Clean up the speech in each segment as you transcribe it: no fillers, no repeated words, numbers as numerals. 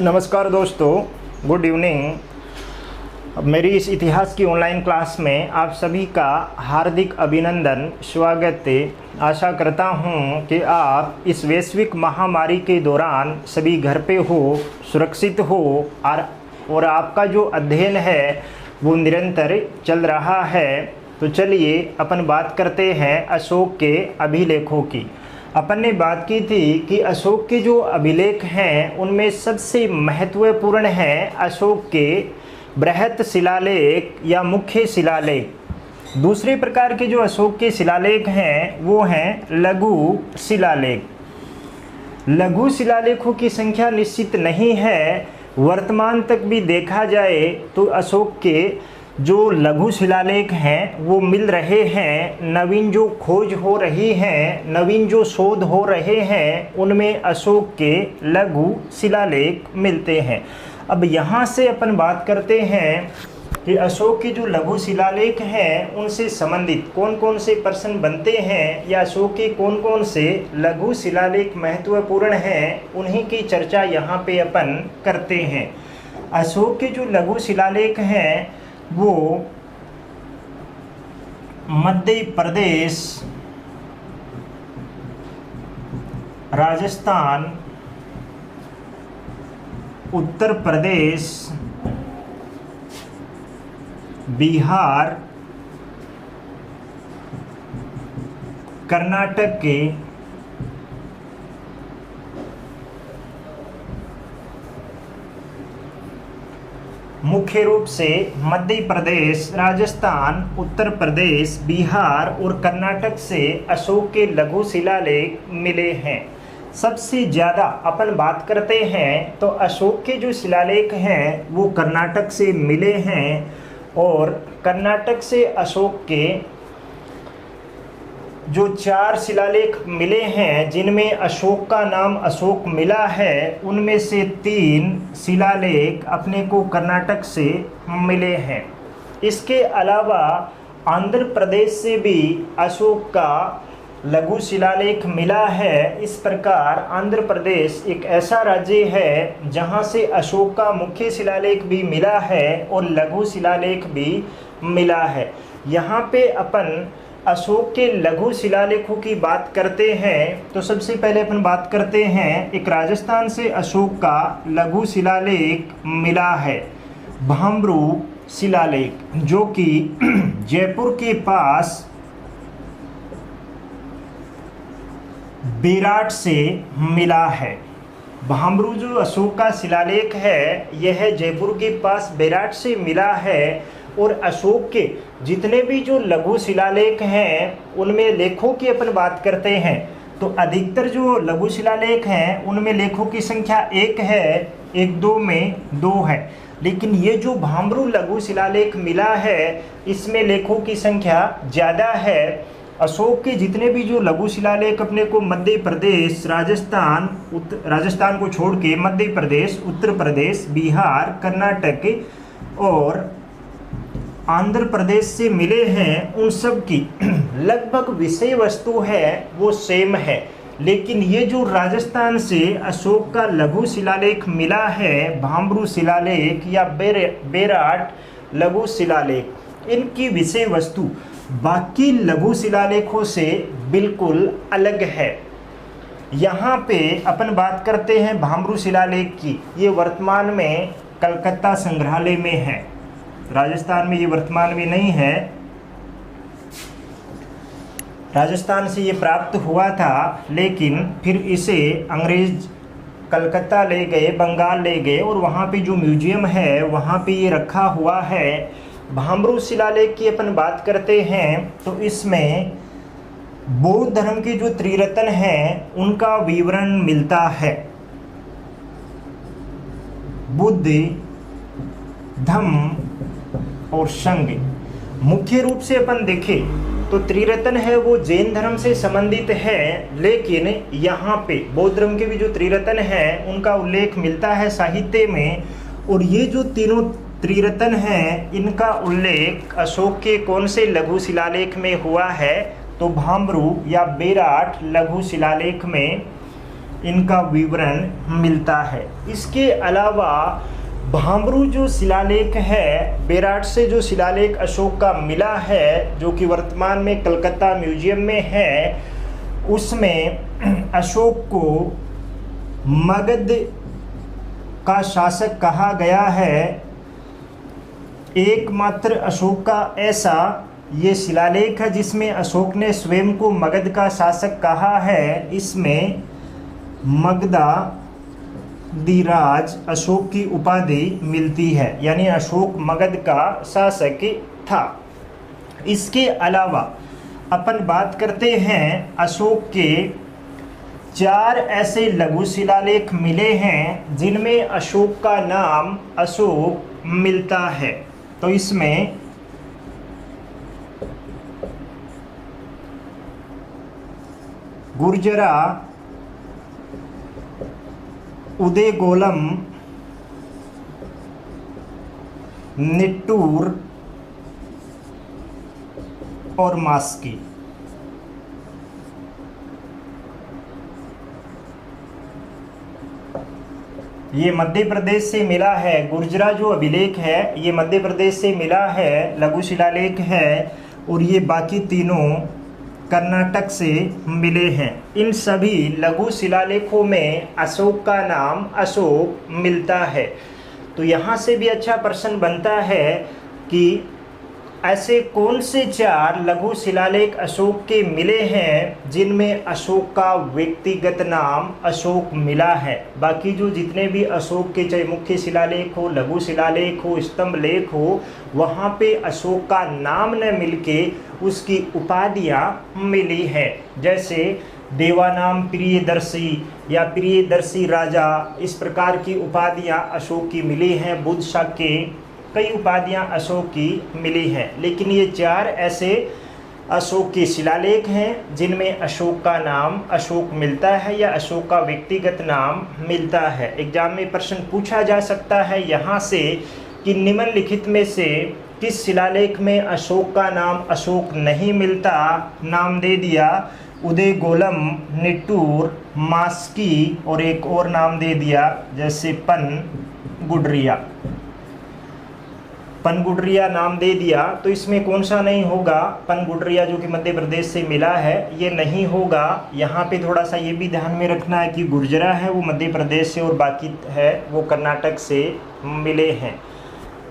नमस्कार दोस्तों, good evening. मेरी इस इतिहास की ऑनलाइन क्लास में आप सभी का हार्दिक अभिनंदन, स्वागत है। आशा करता हूं कि आप इस वैश्विक महामारी के दौरान सभी घर पे हो, सुरक्षित हो और आपका जो अध्ययन है वो निरंतर चल रहा है। तो चलिए अपन बात करते हैं अशोक के अभिलेखों की। अपन ने बात की थी कि अशोक के जो अभिलेख हैं उनमें सबसे महत्वपूर्ण है अशोक के बृहत शिलालेख या मुख्य शिलालेख। दूसरे प्रकार के जो अशोक के शिलालेख हैं वो हैं लघु शिलालेख। लघु शिलालेखों की संख्या निश्चित नहीं है। वर्तमान तक भी देखा जाए तो अशोक के जो लघु शिलालेख हैं वो मिल रहे हैं। नवीन जो खोज हो रही हैं, नवीन जो शोध हो रहे हैं, उनमें अशोक के लघु शिलालेख मिलते हैं। अब यहाँ से अपन बात करते हैं कि अशोक के जो लघु शिलालेख हैं उनसे संबंधित कौन कौन से प्रश्न बनते हैं या अशोक के कौन कौन से लघु शिलालेख महत्वपूर्ण हैं, उन्हीं की चर्चा यहाँ पे अपन करते हैं। अशोक के जो लघु शिलालेख हैं वो मध्य प्रदेश, राजस्थान, उत्तर प्रदेश, बिहार, कर्नाटक के मुख्य रूप से मध्य प्रदेश, राजस्थान, उत्तर प्रदेश, बिहार और कर्नाटक से अशोक के लघु शिलालेख मिले हैं। सबसे ज़्यादा अपन बात करते हैं तो अशोक के जो शिलालेख हैं वो कर्नाटक से मिले हैं और कर्नाटक से अशोक के जो 4 शिलालेख मिले हैं जिनमें अशोक का नाम अशोक मिला है, उनमें से 3 शिलालेख अपने को कर्नाटक से मिले हैं। इसके अलावा आंध्र प्रदेश से भी अशोक का लघु शिलालेख मिला है। इस प्रकार आंध्र प्रदेश एक ऐसा राज्य है जहां से अशोक का मुख्य शिलालेख भी मिला है और लघु शिलालेख भी मिला है। यहाँ पे अपन अशोक के लघु शिलालेखों की बात करते हैं तो सबसे पहले अपन बात करते हैं एक राजस्थान से अशोक का लघु शिलालेख मिला है, भामरू शिलालेख, जो कि जयपुर के पास बेराट से मिला है। भामरू जो अशोक का शिलालेख है यह जयपुर के पास बेराट से मिला है। और अशोक के जितने भी जो लघु शिलालेख हैं उनमें लेखों की अपन बात करते हैं तो अधिकतर जो लघु शिलालेख हैं उनमें लेखों की संख्या 1 है, 1-2 में 2 है। लेकिन ये जो भामरू लघु शिलालेख मिला है इसमें लेखों की संख्या ज़्यादा है। अशोक के जितने भी जो लघु शिलालेख अपने को मध्य प्रदेश, राजस्थान को छोड़ के मध्य प्रदेश, उत्तर प्रदेश, बिहार, कर्नाटक और आंध्र प्रदेश से मिले हैं, उन सब की लगभग विषय वस्तु है वो सेम है। लेकिन ये जो राजस्थान से अशोक का लघु शिलालेख मिला है, भामरू शिलालेख या बेराट लघु शिलालेख, इनकी विषय वस्तु बाकी लघु शिलालेखों से बिल्कुल अलग है। यहाँ पे अपन बात करते हैं भामरू शिलालेख की। ये वर्तमान में कलकत्ता संग्रहालय में है, राजस्थान में ये वर्तमान में नहीं है। राजस्थान से ये प्राप्त हुआ था लेकिन फिर इसे अंग्रेज कलकत्ता ले गए, बंगाल ले गए और वहाँ पे जो म्यूजियम है वहाँ पे ये रखा हुआ है। भामरू शिलालेख की अपन बात करते हैं तो इसमें बौद्ध धर्म के जो त्रिरत्न हैं उनका विवरण मिलता है। बुद्ध, धम्म और संघ। मुख्य रूप से अपन देखें तो त्रिरत्न है वो जैन धर्म से संबंधित है, लेकिन यहाँ पे बौद्ध धर्म के भी जो त्रिरत्न हैं उनका उल्लेख मिलता है साहित्य में। और ये जो तीनों त्रिरत्न हैं इनका उल्लेख अशोक के कौन से लघु शिलालेख में हुआ है तो भामरू या बेराट लघु शिलालेख में इनका विवरण मिलता है। इसके अलावा भामरू जो शिलालेख है, बेराट से जो शिलालेख अशोक का मिला है, जो कि वर्तमान में कलकत्ता म्यूजियम में है, उसमें अशोक को मगध का शासक कहा गया है। एकमात्र अशोक का ऐसा ये शिलालेख है जिसमें अशोक ने स्वयं को मगध का शासक कहा है। इसमें मगधाधिराज अशोक की उपाधि मिलती है, यानी अशोक मगध का शासक था। इसके अलावा अपन बात करते हैं अशोक के 4 ऐसे लघु शिलालेख मिले हैं जिनमें अशोक का नाम अशोक मिलता है। तो इसमें गुर्जरा, उदयगोलम, निट्टूर और मास्की। ये मध्य प्रदेश से मिला है। गुर्जरा जो अभिलेख है ये मध्य प्रदेश से मिला है, लघु शिलालेख है, और ये बाकी तीनों कर्नाटक से मिले हैं। इन सभी लघु शिलालेखों में अशोक का नाम अशोक मिलता है। तो यहाँ से भी अच्छा प्रश्न बनता है कि ऐसे कौन से 4 लघु शिलालेख अशोक के मिले हैं जिनमें अशोक का व्यक्तिगत नाम अशोक मिला है। बाकी जो जितने भी अशोक के चाहे मुख्य शिलालेख हो, लघु शिलालेख हो, स्तंभ लेख हो, वहाँ पे अशोक का नाम न मिलके उसकी उपाधियाँ मिली है। जैसे देवानाम प्रियदर्शी या प्रियदर्शी राजा, इस प्रकार की उपाधियाँ अशोक की मिली हैं। बुद्ध शाक्य, कई उपाधियाँ अशोक की मिली हैं। लेकिन ये 4 ऐसे अशोक के शिलालेख हैं जिनमें अशोक का नाम अशोक मिलता है या अशोक का व्यक्तिगत नाम मिलता है। एग्जाम में प्रश्न पूछा जा सकता है यहाँ से कि निम्नलिखित में से किस शिलालेख में अशोक का नाम अशोक नहीं मिलता। नाम दे दिया उदयगोलम, निट्टूर, मास्की और एक और नाम दे दिया जैसे पनगुडरिया। पनगुडरिया नाम दे दिया, तो इसमें कौन सा नहीं होगा? पनगुडरिया जो कि मध्य प्रदेश से मिला है ये नहीं होगा। यहाँ पे थोड़ा सा ये भी ध्यान में रखना है कि गुर्जरा है वो मध्य प्रदेश से और बाकी है वो कर्नाटक से मिले हैं।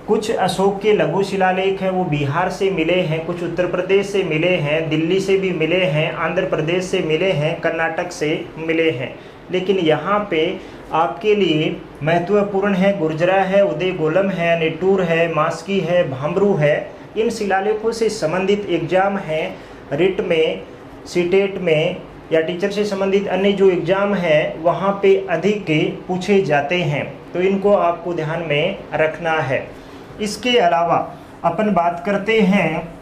कुछ अशोक के लघु शिलालेख हैं वो बिहार से मिले हैं, कुछ उत्तर प्रदेश से मिले हैं, दिल्ली से भी मिले हैं, आंध्र प्रदेश से मिले हैं, कर्नाटक से मिले हैं। लेकिन यहाँ पे आपके लिए महत्वपूर्ण है गुर्जरा है, उदयगोलम है, निट्टूर है, मास्की है, भामरू है। इन शिलालेखों से संबंधित एग्जाम हैं रिट में, सीटेट में या टीचर से संबंधित अन्य जो एग्ज़ाम है वहाँ पे अधिक पूछे जाते हैं, तो इनको आपको ध्यान में रखना है। इसके अलावा अपन बात करते हैं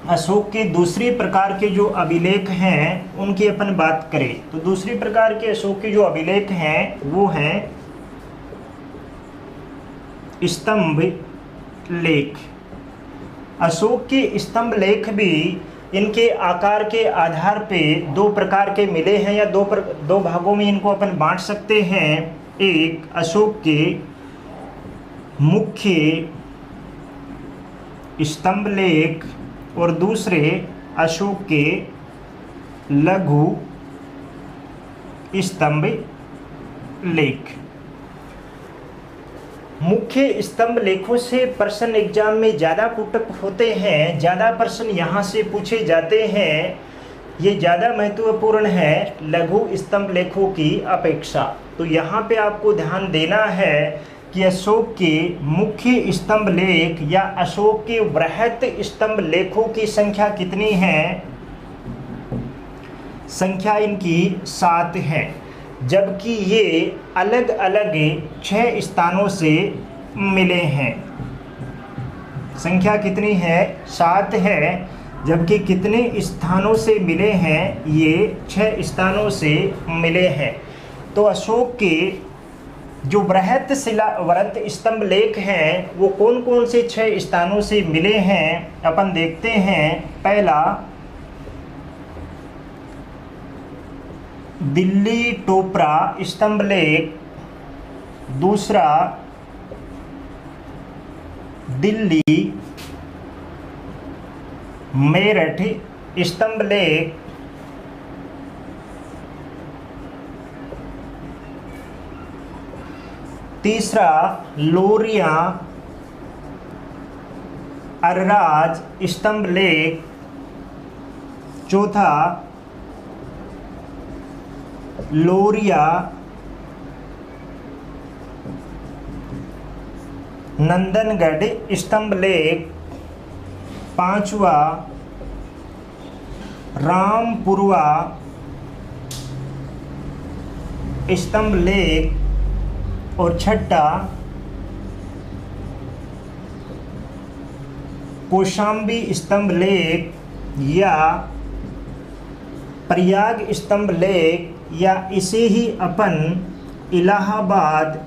अशोक के दूसरी प्रकार के जो अभिलेख हैं उनकी अपन बात करें तो दूसरी प्रकार के अशोक के जो अभिलेख हैं वो हैं स्तंभ लेख। अशोक के स्तंभ लेख भी इनके आकार के आधार पे 2 प्रकार के मिले हैं या दो भागों में इनको अपन बांट सकते हैं। एक अशोक के मुख्य स्तंभ लेख और दूसरे अशोक के लघु स्तंभ लेख। मुख्य स्तंभ लेखों से प्रश्न एग्जाम में ज़्यादा पुटअप होते हैं, ज़्यादा प्रश्न यहाँ से पूछे जाते हैं, ये ज़्यादा महत्वपूर्ण है लघु स्तंभ लेखों की अपेक्षा। तो यहाँ पे आपको ध्यान देना है कि अशोक के मुख्य स्तंभ लेख या अशोक के बृहत स्तंभ लेखों की संख्या कितनी है? संख्या इनकी 7 है, जबकि ये अलग अलग 6 स्थानों से मिले हैं। संख्या कितनी है? 7 है, जबकि कितने स्थानों से मिले हैं? ये 6 स्थानों से मिले हैं। तो अशोक के जो बृहत स्तंभ लेख हैं वो कौन कौन से 6 स्थानों से मिले हैं अपन देखते हैं। पहला दिल्ली टोपरा स्तंभ लेख, दूसरा दिल्ली मेरठ स्तंभ लेख, तीसरा लोरिया अरराज स्तंभ लेख, चौथा लोरिया नंदनगढ़ स्तंभ लेख, पांचवा रामपुरवा स्तंभ लेख और छठा कौशाम्बी स्तंभ लेख या प्रयाग स्तंभ लेख या इसे ही अपन इलाहाबाद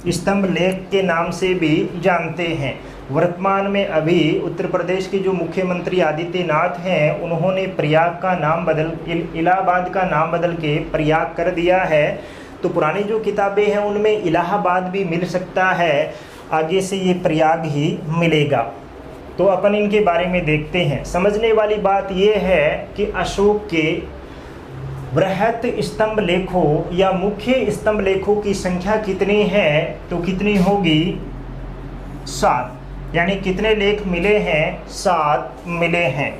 स्तंभ लेख के नाम से भी जानते हैं। वर्तमान में अभी उत्तर प्रदेश के जो मुख्यमंत्री आदित्यनाथ हैं उन्होंने प्रयाग का नाम इलाहाबाद का नाम बदल के प्रयाग कर दिया है। तो पुरानी जो किताबें हैं उनमें इलाहाबाद भी मिल सकता है, आगे से ये प्रयाग ही मिलेगा। तो अपन इनके बारे में देखते हैं। समझने वाली बात यह है कि अशोक के बृहत स्तंभ लेखों या मुख्य स्तंभ लेखों की संख्या कितनी है, तो कितनी होगी 7, यानी कितने लेख मिले हैं 7 मिले हैं।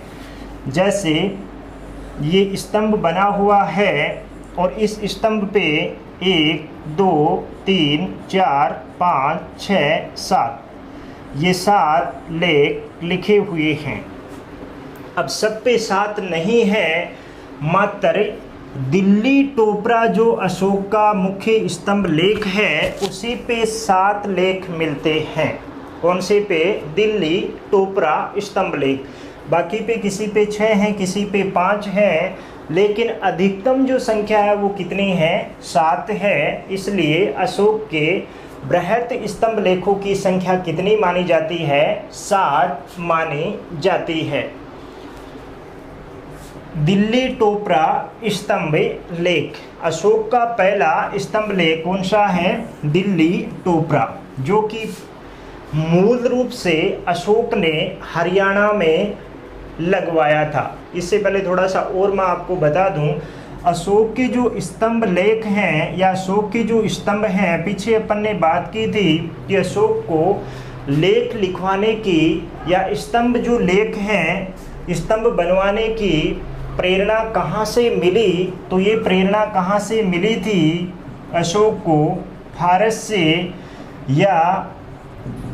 जैसे ये स्तंभ बना हुआ है और इस स्तंभ पे 1 2 3 4 5 6 7 ये 7 लेख लिखे हुए हैं। अब सब पे 7 नहीं है, मात्र दिल्ली टोपरा जो अशोक का मुख्य स्तंभ लेख है उसी पे 7 लेख मिलते हैं। कौन से पे? दिल्ली टोपरा स्तंभ लेख। बाकी पे किसी पे 6 हैं, किसी पे 5 हैं, लेकिन अधिकतम जो संख्या है वो कितनी है? 7 है। इसलिए अशोक के बृहत स्तंभ लेखों की संख्या कितनी मानी जाती है? 7 मानी जाती है। दिल्ली टोपरा स्तंभ लेख, अशोक का पहला स्तंभ लेख कौन सा है? दिल्ली टोपरा, जो कि मूल रूप से अशोक ने हरियाणा में लगवाया था। इससे पहले थोड़ा सा और मैं आपको बता दूं, अशोक के जो स्तंभ लेख हैं या अशोक के जो स्तंभ हैं, पीछे अपन ने बात की थी कि अशोक को लेख लिखवाने की या स्तंभ जो लेख हैं, स्तंभ बनवाने की प्रेरणा कहाँ से मिली। तो ये प्रेरणा कहाँ से मिली थी अशोक को? फारस से, या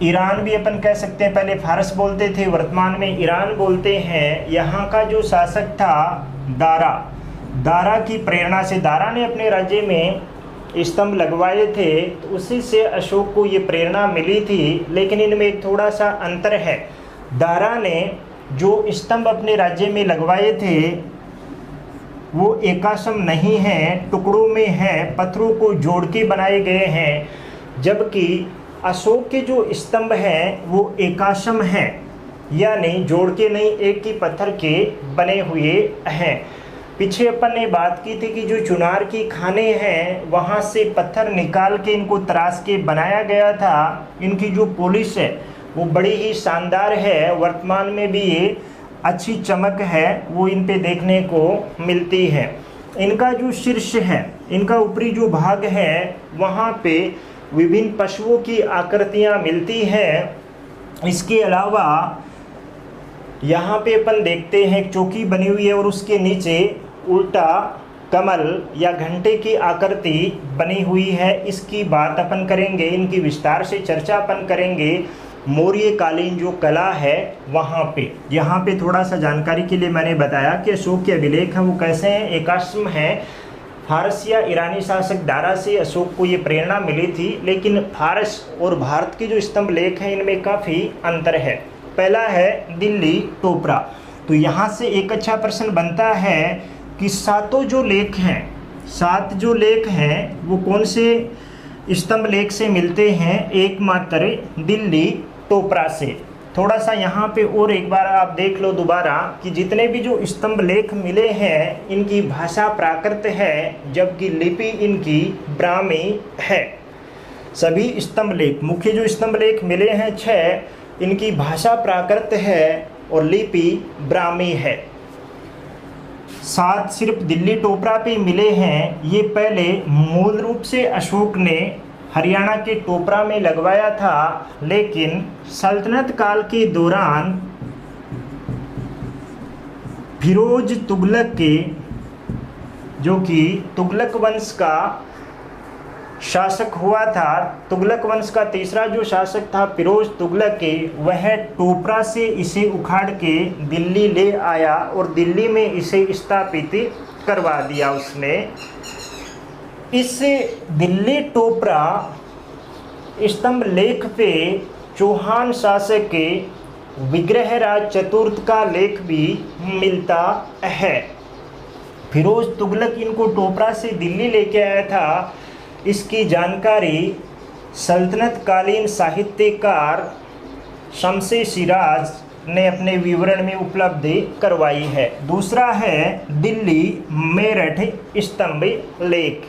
ईरान भी अपन कह सकते हैं। पहले फारस बोलते थे, वर्तमान में ईरान बोलते हैं। यहाँ का जो शासक था दारा की प्रेरणा से, दारा ने अपने राज्य में स्तंभ लगवाए थे, तो उसी से अशोक को ये प्रेरणा मिली थी। लेकिन इनमें एक थोड़ा सा अंतर है। दारा ने जो स्तंभ अपने राज्य में लगवाए थे वो एकाश्म नहीं है, टुकड़ों में है, पत्थरों को जोड़ के बनाए गए हैं। जबकि अशोक के जो स्तंभ हैं वो एकाश्म हैं, यानी जोड़ के नहीं, एक ही पत्थर के बने हुए हैं। पीछे अपन ने बात की थी कि जो चुनार की खाने हैं वहाँ से पत्थर निकाल के इनको तराश के बनाया गया था। इनकी जो पॉलिश है वो बड़ी ही शानदार है। वर्तमान में भी ये अच्छी चमक है वो इन पे देखने को मिलती है। इनका जो शीर्ष है, इनका ऊपरी जो भाग है, वहाँ पे विभिन्न पशुओं की आकृतियाँ मिलती हैं। इसके अलावा यहाँ पे अपन देखते हैं एक चौकी बनी हुई है और उसके नीचे उल्टा कमल या घंटे की आकृति बनी हुई है। इसकी बात अपन करेंगे, इनकी विस्तार से चर्चा अपन करेंगे मौर्य कालीन जो कला है वहाँ पे। यहाँ पे थोड़ा सा जानकारी के लिए मैंने बताया कि अशोक के अभिलेख हैं वो कैसे हैं, एकाश्म हैं। फारस या ईरानी शासक दारा से अशोक को ये प्रेरणा मिली थी, लेकिन फारस और भारत के जो स्तंभ लेख हैं इनमें काफ़ी अंतर है। पहला है दिल्ली टोपरा। तो यहाँ से एक अच्छा प्रश्न बनता है कि 7 जो लेख हैं, 7 जो लेख हैं वो कौन से स्तंभ लेख से मिलते हैं? एकमात्र दिल्ली टोपरा से। थोड़ा सा यहाँ पे और एक बार आप देख लो दोबारा कि जितने भी जो स्तंभ लेख मिले हैं इनकी भाषा प्राकृत है, जबकि लिपि इनकी ब्राह्मी है। सभी स्तंभ लेख, मुख्य जो स्तंभ लेख मिले हैं 6, इनकी भाषा प्राकृत है और लिपि ब्राह्मी है। 7 सिर्फ दिल्ली टोपरा पे मिले हैं। ये पहले मूल रूप से अशोक ने हरियाणा के टोपरा में लगवाया था, लेकिन सल्तनत काल के दौरान फिरोज तुगलक के, जो कि तुगलक वंश का शासक हुआ था, तुगलक वंश का तीसरा जो शासक था फिरोज तुगलक के, वह टोपरा से इसे उखाड़ के दिल्ली ले आया और दिल्ली में इसे स्थापित करवा दिया उसने। इस दिल्ली टोपरा स्तंभ लेख पे चौहान शासक के विग्रहराज चतुर्थ का लेख भी मिलता है। फिरोज तुगलक इनको टोपरा से दिल्ली लेके आया था। इसकी जानकारी सल्तनत कालीन साहित्यकार शम्स-ए सिराज ने अपने विवरण में उपलब्ध करवाई है। दूसरा है दिल्ली मेरठ स्तंभ लेख।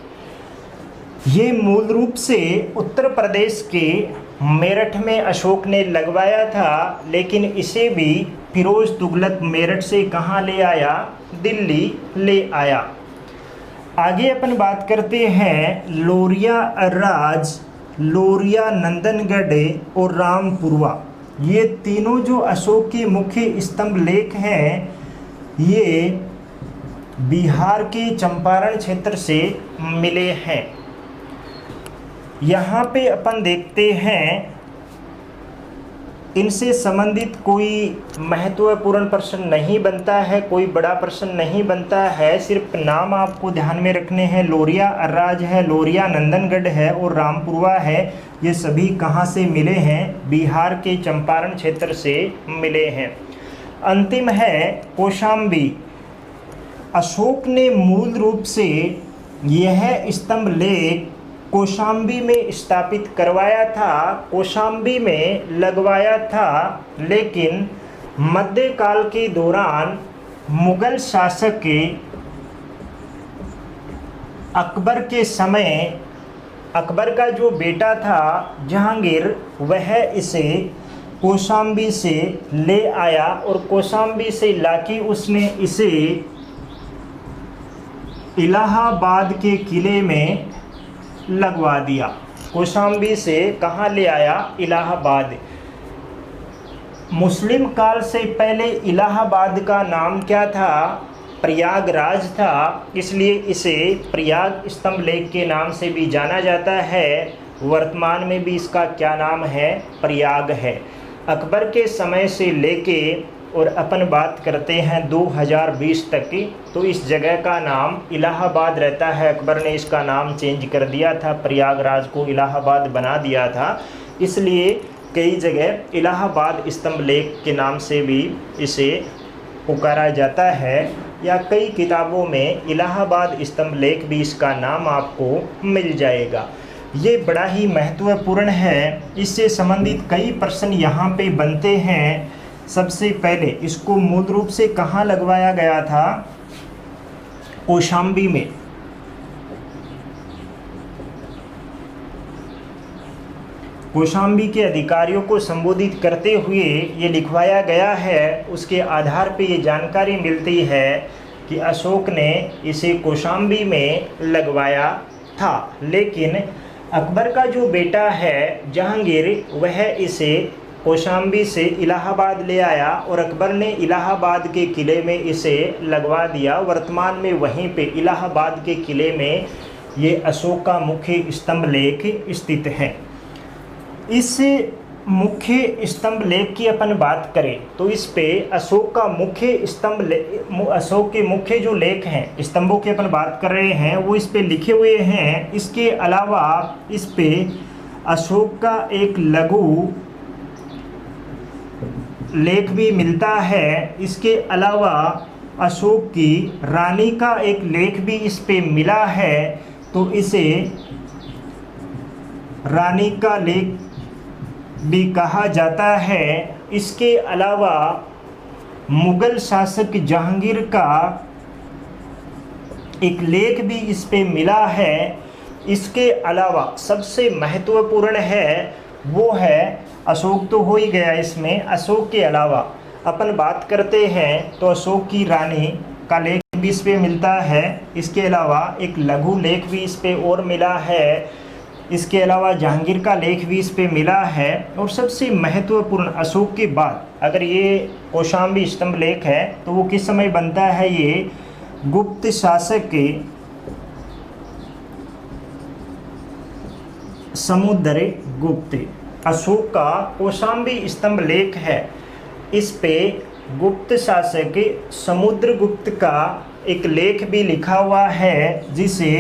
ये मूल रूप से उत्तर प्रदेश के मेरठ में अशोक ने लगवाया था, लेकिन इसे भी फिरोज तुगलक मेरठ से कहाँ ले आया? दिल्ली ले आया। आगे अपन बात करते हैं लोरिया राज, लोरिया नंदनगढ़ और रामपुरवा। ये तीनों जो अशोक के मुख्य स्तंभ लेख हैं, ये बिहार के चंपारण क्षेत्र से मिले हैं। यहाँ पे अपन देखते हैं इनसे संबंधित कोई महत्वपूर्ण प्रश्न नहीं बनता है, कोई बड़ा प्रश्न नहीं बनता है। सिर्फ नाम आपको ध्यान में रखने हैं। लोरिया अर्राज है, लोरिया नंदनगढ़ है और रामपुरवा है। ये सभी कहाँ से मिले हैं? बिहार के चंपारण क्षेत्र से मिले हैं। अंतिम है कौशाम्बी। अशोक ने मूल रूप से यह स्तंभ लेख कौशाम्बी में स्थापित करवाया था, कौशाम्बी में लगवाया था, लेकिन मध्यकाल के दौरान मुगल शासक के अकबर के समय, अकबर का जो बेटा था जहांगीर, वह इसे कौशाम्बी से ले आया और कौशाम्बी से लाके उसने इसे इलाहाबाद के किले में लगवा दिया। कौशाम्बी से कहाँ ले आया? इलाहाबाद। मुस्लिम काल से पहले इलाहाबाद का नाम क्या था? प्रयागराज था, इसलिए इसे प्रयाग स्तंभ लेख के नाम से भी जाना जाता है। वर्तमान में भी इसका क्या नाम है? प्रयाग है। अकबर के समय से लेके और अपन बात करते हैं 2020 तक की, तो इस जगह का नाम इलाहाबाद रहता है। अकबर ने इसका नाम चेंज कर दिया था, प्रयागराज को इलाहाबाद बना दिया था। इसलिए कई जगह इलाहाबाद स्तंभ लेख के नाम से भी इसे पुकारा जाता है, या कई किताबों में इलाहाबाद स्तंभ लेख भी इसका नाम आपको मिल जाएगा। ये बड़ा ही महत्वपूर्ण है। इससे संबंधित कई प्रश्न यहाँ पे बनते हैं। सबसे पहले इसको मूल रूप से कहाँ लगवाया गया था? कौशाम्बी में। कौशाम्बी के अधिकारियों को संबोधित करते हुए ये लिखवाया गया है। उसके आधार पे ये जानकारी मिलती है कि अशोक ने इसे कौशाम्बी में लगवाया था, लेकिन अकबर का जो बेटा है जहांगीर, वह इसे कौशाम्बी से इलाहाबाद ले आया और अकबर ने इलाहाबाद के किले में इसे लगवा दिया। वर्तमान में वहीं पे इलाहाबाद के किले में ये अशोक का मुख्य स्तंभ लेख स्थित है। इस मुख्य स्तंभ लेख की अपन बात करें तो इस पे अशोक का मुख्य अशोक के मुख्य जो लेख हैं, स्तंभों की अपन बात कर रहे हैं, वो इस पे लिखे हुए हैं। इसके अलावा इस पे अशोक का एक लघु लेख भी मिलता है। इसके अलावा अशोक की रानी का एक लेख भी इस पे मिला है, तो इसे रानी का लेख भी कहा जाता है। इसके अलावा मुगल शासक जहांगीर का एक लेख भी इस पे मिला है। इसके अलावा सबसे महत्वपूर्ण है वो है अशोक, तो हो ही गया इसमें। अशोक के अलावा अपन बात करते हैं तो अशोक की रानी का लेख भी इस पे मिलता है। इसके अलावा एक लघु लेख भी इस पे और मिला है। इसके अलावा जहांगीर का लेख भी इस पे मिला है। और सबसे महत्वपूर्ण अशोक के बाद अगर ये कौशाम्बी स्तंभ लेख है तो वो किस समय बनता है? ये गुप्त शासक के समुद्रगुप्त अशोक का कौशाम्बी स्तंभ लेख है। इस पे गुप्त शासक समुद्रगुप्त का एक लेख भी लिखा हुआ है, जिसे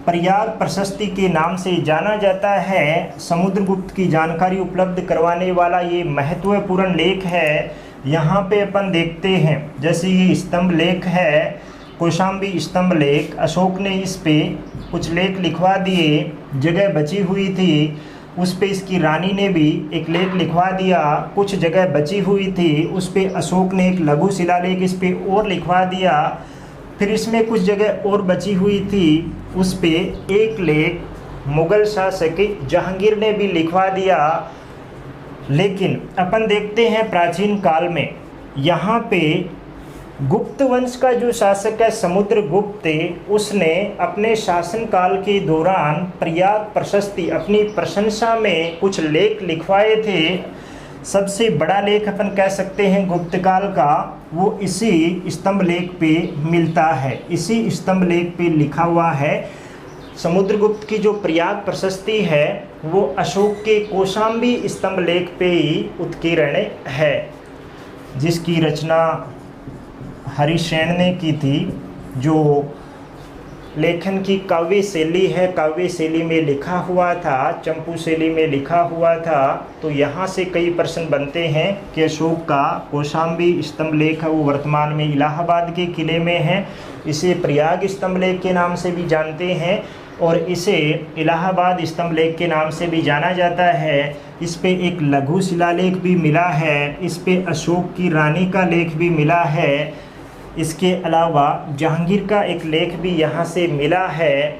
प्रयाग प्रशस्ति के नाम से जाना जाता है। समुद्रगुप्त की जानकारी उपलब्ध करवाने वाला ये महत्वपूर्ण लेख है। यहाँ पे अपन देखते हैं जैसे ये स्तंभ लेख है, कौशाम्बी स्तंभ लेख। अशोक ने इस पे कुछ लेख लिखवा दिए, जगह बची हुई थी उस पे इसकी रानी ने भी एक लेख लिखवा दिया, कुछ जगह बची हुई थी उस पे अशोक ने एक लघु शिलालेख इस पे और लिखवा दिया। फिर इसमें कुछ जगह और बची हुई थी उस पे एक लेख मुगल शासक जहांगीर ने भी लिखवा दिया। लेकिन अपन देखते हैं प्राचीन काल में यहाँ पे गुप्त वंश का जो शासक है समुद्रगुप्त, उसने अपने शासनकाल के दौरान प्रयाग प्रशस्ति अपनी प्रशंसा में कुछ लेख लिखवाए थे। सबसे बड़ा लेख अपन कह सकते हैं गुप्त काल का, वो इसी स्तंभ लेख पे मिलता है। इसी स्तंभ लेख पे लिखा हुआ है। समुद्रगुप्त की जो प्रयाग प्रशस्ति है वो अशोक के कौशाम्बी स्तंभ लेख पे ही उत्कीर्ण है, जिसकी रचना हरिसेन ने की थी। जो लेखन की काव्य शैली है, काव्य शैली में लिखा हुआ था, चंपू शैली में लिखा हुआ था। तो यहाँ से कई प्रश्न बनते हैं कि अशोक का कौशाम्बी स्तंभ लेख है वो वर्तमान में इलाहाबाद के किले में है। इसे प्रयाग स्तंभ लेख के नाम से भी जानते हैं और इसे इलाहाबाद स्तंभ लेख के नाम से भी जाना जाता है। इस पे एक लघु शिलालेख भी मिला है। इस पे अशोक की रानी का लेख भी मिला है। इसके अलावा जहांगीर का एक लेख भी यहाँ से मिला है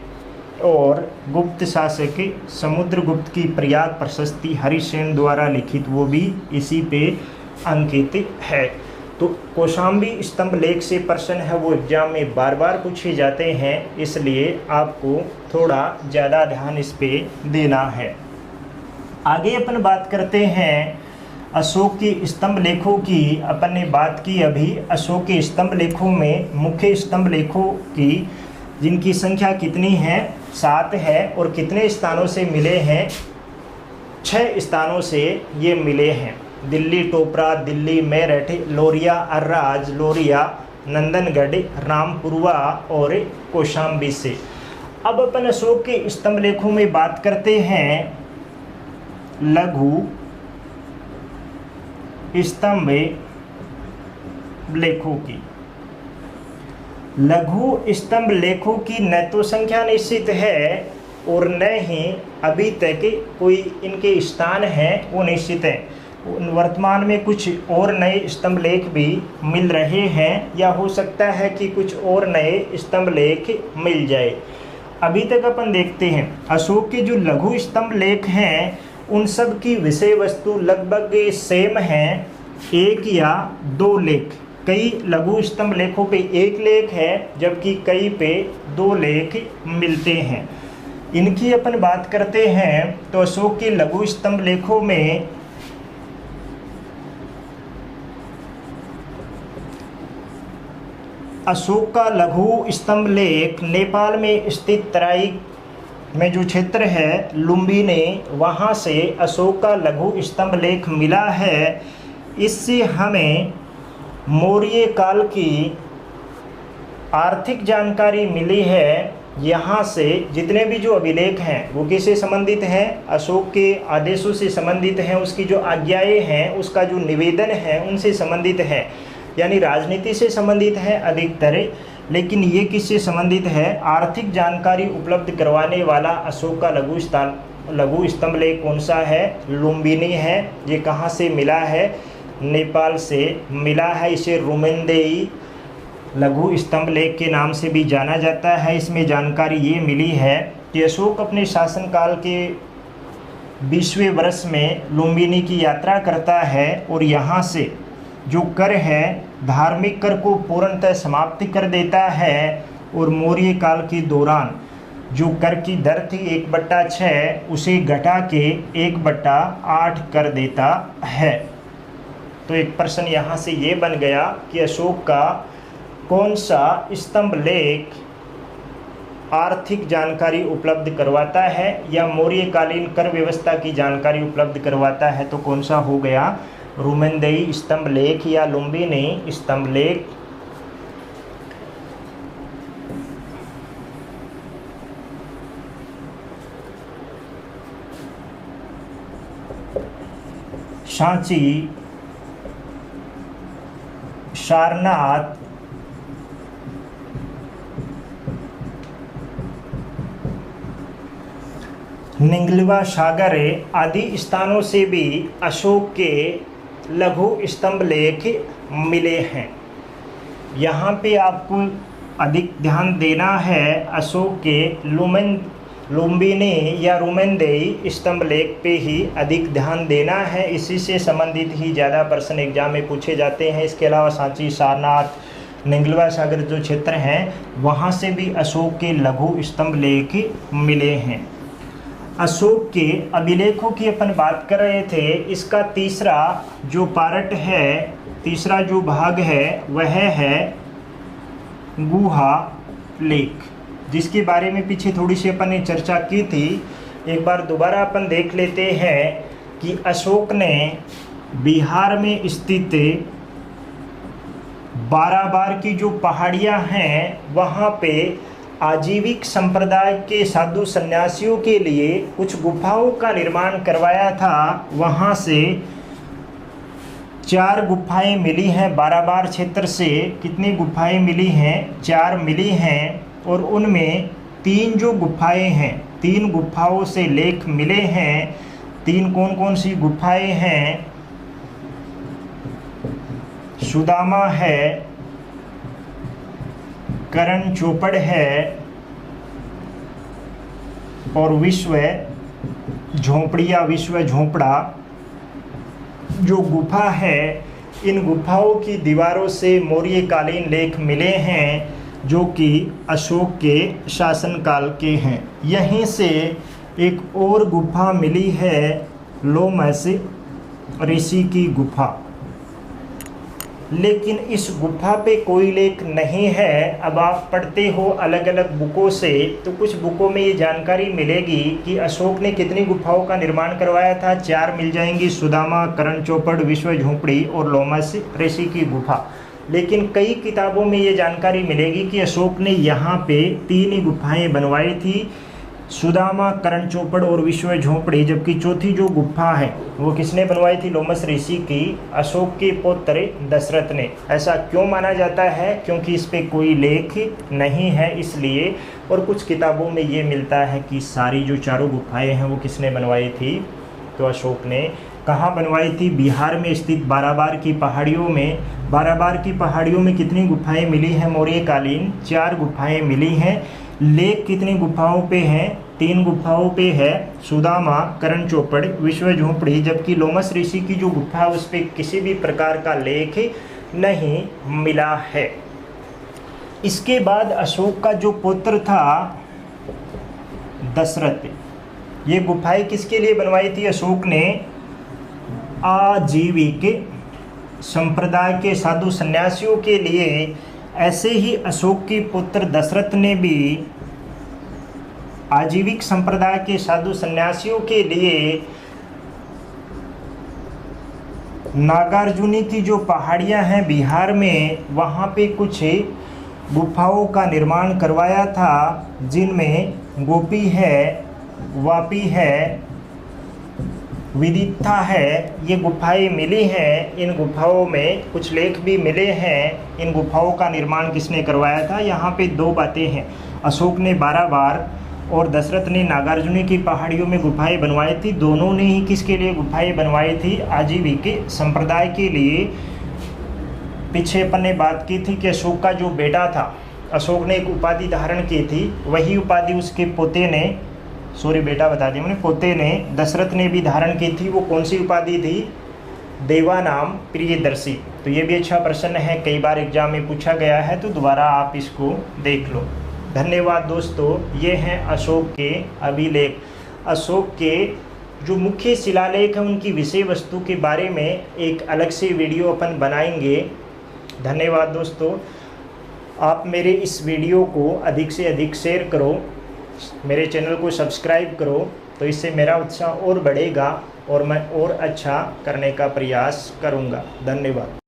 और गुप्त शासक समुद्रगुप्त की प्रयाग प्रशस्ति हरिसेन द्वारा लिखित वो भी इसी पे अंकित है। तो कौशाम्बी स्तंभ लेख से प्रश्न है वो एग्जाम में बार बार पूछे जाते हैं, इसलिए आपको थोड़ा ज़्यादा ध्यान इस पे देना है। आगे अपन बात करते हैं अशोक के स्तंभ लेखों की। अपन ने बात की अभी अशोक के स्तंभ लेखों में मुख्य स्तंभ लेखों की, जिनकी संख्या कितनी है? 7 है। और कितने स्थानों से मिले हैं? 6 स्थानों से ये मिले हैं। दिल्ली टोपरा, दिल्ली मेरठ, लोरिया अर्राज, लोरिया नंदनगढ़, रामपुरवा और कौशाम्बी से। अब अपन अशोक के स्तंभ लेखों में बात करते हैं लघु स्तंभ लेखों की। लघु स्तंभ लेखों की न तो संख्या निश्चित है और न ही अभी तक कोई इनके स्थान हैं वो निश्चित है। वर्तमान में कुछ और नए स्तंभ लेख भी मिल रहे हैं या हो सकता है कि कुछ और नए स्तंभ लेख मिल जाए। अभी तक अपन देखते हैं अशोक के जो लघु स्तंभ लेख हैं उन सब की विषय वस्तु लगभग सेम है, 1 या 2 लेख। कई लघु स्तंभ लेखों पे 1 लेख है जबकि कई पे 2 लेख मिलते हैं। इनकी अपन बात करते हैं तो अशोक के लघु स्तंभ लेखों में अशोक का लघु स्तंभ लेख नेपाल में स्थित तराई में जो क्षेत्र है लुम्बिनी, वहाँ से अशोक का लघु स्तंभ लेख मिला है। इससे हमें मौर्य काल की आर्थिक जानकारी मिली है। यहाँ से जितने भी जो अभिलेख हैं वो किससे संबंधित हैं? अशोक के आदेशों से संबंधित हैं, उसकी जो आज्ञाएं हैं, उसका जो निवेदन है उनसे संबंधित है, यानी राजनीति से संबंधित है अधिकतर। लेकिन ये किससे संबंधित है? आर्थिक जानकारी उपलब्ध करवाने वाला अशोक का लघु लघु स्तंभ लेख कौन सा है? लुम्बिनी है। ये कहाँ से मिला है? नेपाल से मिला है। इसे रुमेनदेई लघु स्तंभ लेख के नाम से भी जाना जाता है। इसमें जानकारी ये मिली है कि अशोक अपने शासनकाल के 20वें वर्ष में लुम्बिनी की यात्रा करता है और यहाँ से जो कर है धार्मिक कर को पूर्णतः समाप्त कर देता है और मौर्य काल के दौरान जो कर की दर थी 1/6 उसे घटा के 1/8 कर देता है। तो एक प्रश्न यहाँ से ये बन गया कि अशोक का कौन सा स्तंभ लेख आर्थिक जानकारी उपलब्ध करवाता है या मौर्यकालीन कर व्यवस्था की जानकारी उपलब्ध करवाता है? तो कौन सा हो गया? रुमेनदेई स्तंभ लेख या लुम्बिनी स्तंभ लेख। सांची, सारनाथ, निंगलवा सागर आदि स्थानों से भी अशोक के लघु स्तंभ लेख मिले हैं। यहाँ पे आपको अधिक ध्यान देना है अशोक के लुम्बिनी या रुमेनदेई स्तंभ लेख पे ही अधिक ध्यान देना है। इसी से संबंधित ही ज़्यादा प्रश्न एग्जाम में पूछे जाते हैं। इसके अलावा सांची, सारनाथ, निंगलवा सागर जो क्षेत्र हैं वहाँ से भी अशोक के लघु स्तंभ लेख मिले हैं। अशोक के अभिलेखों की अपन बात कर रहे थे। इसका तीसरा जो पार्ट है, तीसरा जो भाग है वह है गुहा लेख, जिसके बारे में पीछे थोड़ी सी अपन ने चर्चा की थी। एक बार दोबारा अपन देख लेते हैं कि अशोक ने बिहार में स्थित बाराबार की जो पहाड़ियां हैं वहाँ पे आजीविक संप्रदाय के साधु सन्यासियों के लिए कुछ गुफाओं का निर्माण करवाया था। वहाँ से 4 गुफाएं मिली हैं। बाराबार क्षेत्र से कितनी गुफाएं मिली हैं? 4 मिली हैं। और उनमें 3 जो गुफाएं हैं, 3 गुफाओं से लेख मिले हैं। 3 कौन कौन सी गुफाएं हैं? सुदामा है, करण चोपड़ है और विश्व झोंपड़ी या विश्व झोंपड़ा जो गुफा है। इन गुफाओं की दीवारों से मौर्यकालीन लेख मिले हैं जो कि अशोक के शासनकाल के हैं। यहीं से एक और गुफा मिली है, लोमस ऋषि की गुफा, लेकिन इस गुफा पे कोई लेख नहीं है। अब आप पढ़ते हो अलग अलग बुकों से तो कुछ बुकों में ये जानकारी मिलेगी कि अशोक ने कितनी गुफाओं का निर्माण करवाया था। 4 मिल जाएंगी, सुदामा, करण चौपड़, विश्व झोंपड़ी और लोमस ऋषि की गुफा। लेकिन कई किताबों में ये जानकारी मिलेगी कि अशोक ने यहाँ पे 3 ही गुफाएं बनवाई थी, सुदामा, करण चौपड़ और विश्व झोंपड़ी। जबकि चौथी जो गुफा है वो किसने बनवाई थी? लोमस ऋषि की, अशोक के पुत्र दशरथ ने। ऐसा क्यों माना जाता है? क्योंकि इस पे कोई लेख नहीं है इसलिए। और कुछ किताबों में ये मिलता है कि सारी जो 4 गुफाएं हैं वो किसने बनवाई थी? तो अशोक ने। कहाँ बनवाई थी? बिहार में स्थित बाराबार की पहाड़ियों में। बाराबार की पहाड़ियों में कितनी गुफाएं मिली हैं मौर्यकालीन? 4 गुफाएं मिली हैं। लेख कितनी गुफाओं पे हैं? 3 गुफाओं पे है, सुदामा, करण चौपड़, विश्व झोंपड़ी। जबकि लोमस ऋषि की जो गुफा है उस पर किसी भी प्रकार का लेख नहीं मिला है। इसके बाद अशोक का जो पुत्र था दशरथ, ये गुफाएं किसके लिए बनवाई थी अशोक ने? आजीविक संप्रदाय के साधु सन्यासियों के लिए। ऐसे ही अशोक के पुत्र दशरथ ने भी आजीविक संप्रदाय के साधु सन्यासियों के लिए नागार्जुनी की जो पहाड़ियां हैं बिहार में, वहाँ पे कुछ गुफाओं का निर्माण करवाया था, जिनमें गोपी है, वापी है, विदित्ता है। ये गुफाएं मिली हैं। इन गुफाओं में कुछ लेख भी मिले हैं। इन गुफाओं का निर्माण किसने करवाया था? यहाँ पे 2 बातें हैं। अशोक ने बाराबार और दशरथ ने नागार्जुनी की पहाड़ियों में गुफाएं बनवाई थी। दोनों ने ही किसके लिए गुफाएं बनवाई थी? आजीविके संप्रदाय के लिए। पीछे अपन ने बात की थी कि अशोक का जो बेटा था, अशोक ने एक उपाधि धारण की थी, वही उपाधि उसके पोते ने, बेटा बता दिया मैंने, पोते ने, दशरथ ने भी धारण की थी। वो कौन सी उपाधि थी? देवानाम प्रियदर्शी। तो ये भी अच्छा प्रश्न है, कई बार एग्जाम में पूछा गया है, तो दोबारा आप इसको देख लो। धन्यवाद दोस्तों। ये हैं अशोक के अभिलेख। अशोक के जो मुख्य शिलालेख हैं उनकी विषय वस्तु के बारे में एक अलग से वीडियो अपन बनाएंगे। धन्यवाद दोस्तों। आप मेरे इस वीडियो को अधिक से अधिक शेयर करो, मेरे चैनल को सब्सक्राइब करो, तो इससे मेरा उत्साह और बढ़ेगा और मैं और अच्छा करने का प्रयास करूँगा। धन्यवाद।